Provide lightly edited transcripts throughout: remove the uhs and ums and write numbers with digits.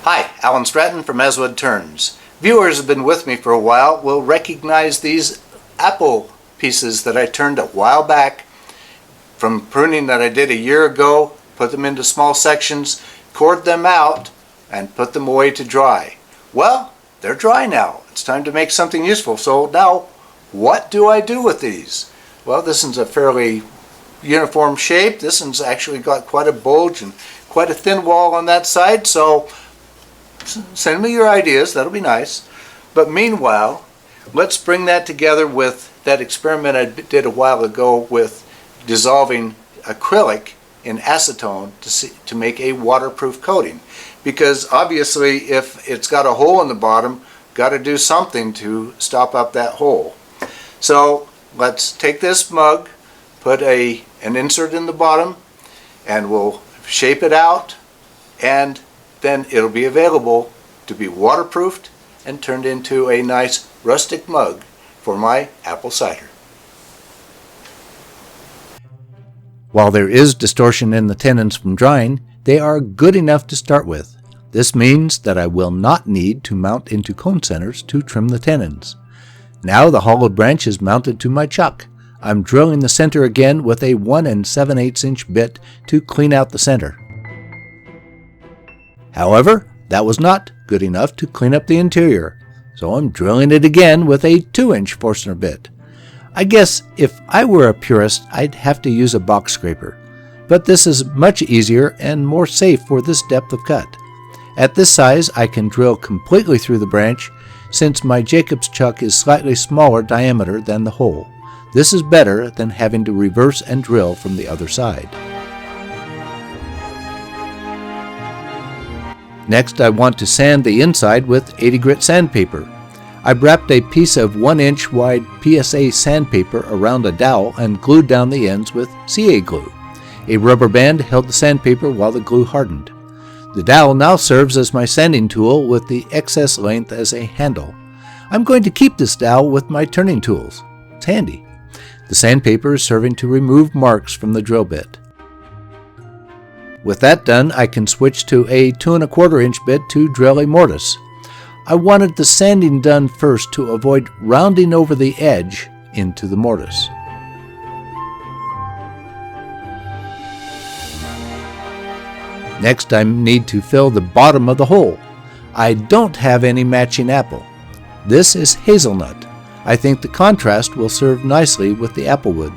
Hi, Alan Stratton from Woodturning. Viewers have been with me for a while will recognize these apple pieces that I turned a while back from pruning that I did a year ago, put them into small sections, cored them out, and put them away to dry. Well, they're dry now. It's time to make something useful. So now, what do I do with these? Well, this is a fairly uniform shape. This one's actually got quite a bulge and quite a thin wall on that side, so send me your ideas, that'll be nice. But meanwhile, let's bring that together with that experiment I did a while ago with dissolving acrylic in acetone to make a waterproof coating. Because obviously if it's got a hole in the bottom, got to do something to stop up that hole. So let's take this mug, put an insert in the bottom, and we'll shape it out, and then it'll be available to be waterproofed and turned into a nice rustic mug for my apple cider. While there is distortion in the tenons from drying, they are good enough to start with. This means that I will not need to mount into cone centers to trim the tenons. Now the hollowed branch is mounted to my chuck. I'm drilling the center again with a 1 7/8 inch bit to clean out the center. However, that was not good enough to clean up the interior, so I'm drilling it again with a 2-inch Forstner bit. I guess if I were a purist, I'd have to use a box scraper, but this is much easier and more safe for this depth of cut. At this size, I can drill completely through the branch since my Jacob's chuck is slightly smaller diameter than the hole. This is better than having to reverse and drill from the other side. Next, I want to sand the inside with 80 grit sandpaper. I wrapped a piece of 1 inch wide PSA sandpaper around a dowel and glued down the ends with CA glue. A rubber band held the sandpaper while the glue hardened. The dowel now serves as my sanding tool with the excess length as a handle. I'm going to keep this dowel with my turning tools. It's handy. The sandpaper is serving to remove marks from the drill bit. With that done, I can switch to a 2 1/4 inch bit to drill a mortise. I wanted the sanding done first to avoid rounding over the edge into the mortise. Next, I need to fill the bottom of the hole. I don't have any matching apple. This is hazelnut. I think the contrast will serve nicely with the applewood.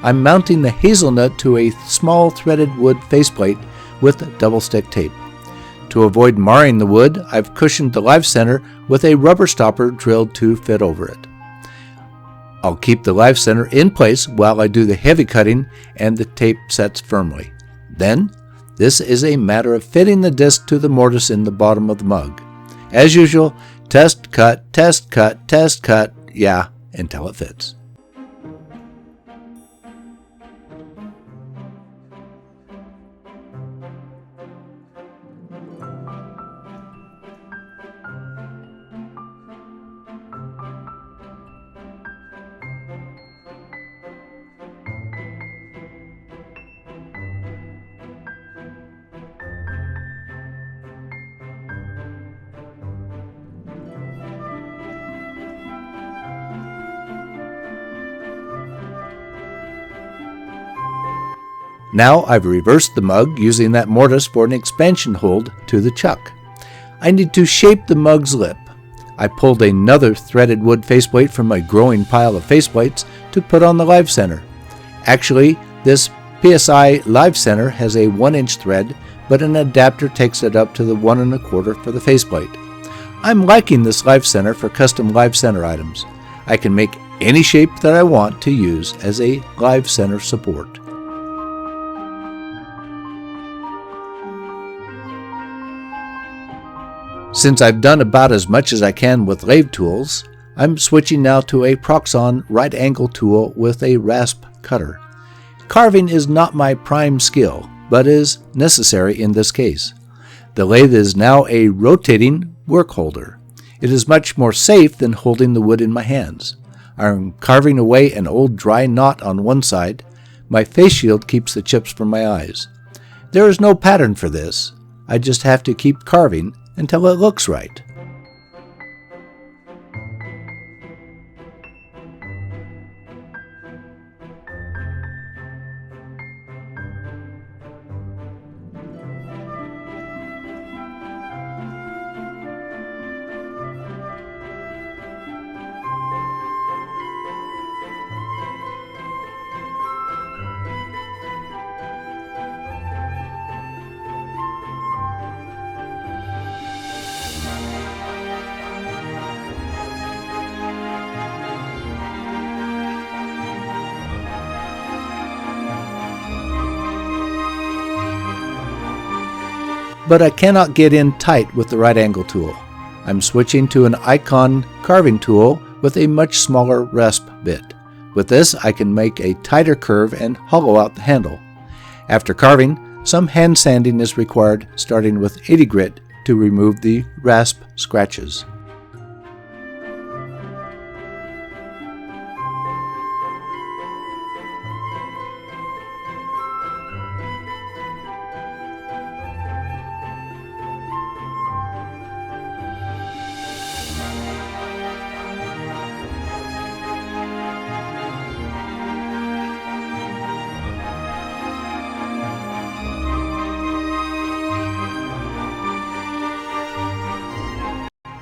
I'm mounting the hazelnut to a small threaded wood faceplate with double stick tape. To avoid marring the wood, I've cushioned the live center with a rubber stopper drilled to fit over it. I'll keep the live center in place while I do the heavy cutting and the tape sets firmly. Then, this is a matter of fitting the disc to the mortise in the bottom of the mug. As usual, test, cut, test, cut, test, cut, yeah, until it fits. Now I've reversed the mug using that mortise for an expansion hold to the chuck. I need to shape the mug's lip. I pulled another threaded wood faceplate from my growing pile of faceplates to put on the live center. Actually, this PSI live center has a 1-inch thread, but an adapter takes it up to the 1 1/4 for the faceplate. I'm liking this live center for custom live center items. I can make any shape that I want to use as a live center support. Since I've done about as much as I can with lathe tools, I'm switching now to a Proxxon right angle tool with a rasp cutter. Carving is not my prime skill, but is necessary in this case. The lathe is now a rotating work holder. It is much more safe than holding the wood in my hands. I'm carving away an old dry knot on one side. My face shield keeps the chips from my eyes. There is no pattern for this. I just have to keep carving until it looks right. But I cannot get in tight with the right angle tool. I'm switching to an icon carving tool with a much smaller rasp bit. With this, I can make a tighter curve and hollow out the handle. After carving, some hand sanding is required, starting with 80 grit to remove the rasp scratches.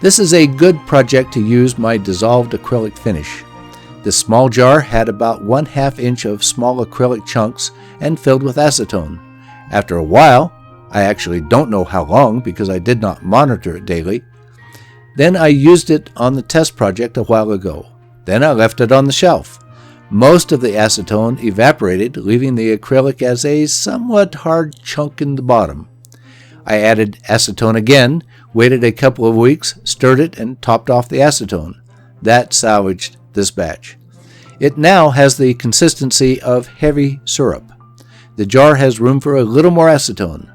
This is a good project to use my dissolved acrylic finish. This small jar had about 1/2 inch of small acrylic chunks and filled with acetone. After a while, I actually don't know how long because I did not monitor it daily, then I used it on the test project a while ago. Then I left it on the shelf. Most of the acetone evaporated, leaving the acrylic as a somewhat hard chunk in the bottom. I added acetone again, waited a couple of weeks, stirred it, and topped off the acetone. That salvaged this batch. It now has the consistency of heavy syrup. The jar has room for a little more acetone.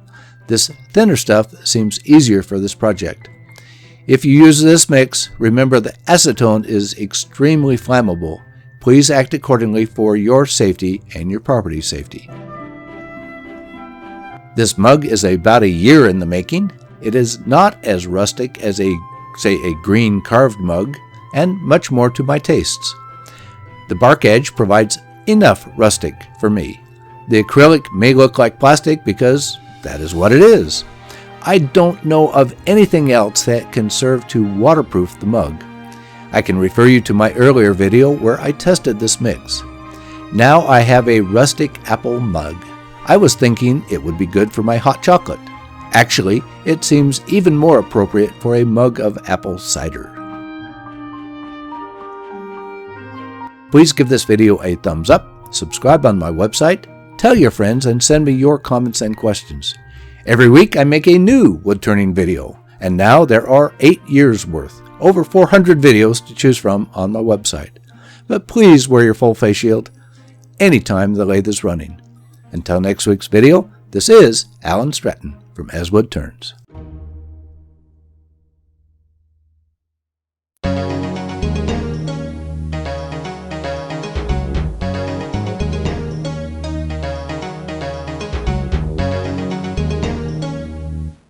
This thinner stuff seems easier for this project. If you use this mix, remember that acetone is extremely flammable. Please act accordingly for your safety and your property's safety. This mug is about a year in the making. It is not as rustic as a green carved mug, and much more to my tastes. The bark edge provides enough rustic for me. The acrylic may look like plastic because that is what it is. I don't know of anything else that can serve to waterproof the mug. I can refer you to my earlier video where I tested this mix. Now I have a rustic apple mug. I was thinking it would be good for my hot chocolate. Actually, it seems even more appropriate for a mug of apple cider. Please give this video a thumbs up, subscribe on my website, tell your friends, and send me your comments and questions. Every week I make a new woodturning video, and now there are 8 years worth, over 400 videos to choose from on my website. But please wear your full face shield anytime the lathe is running. Until next week's video, this is Alan Stratton from As Wood Turns.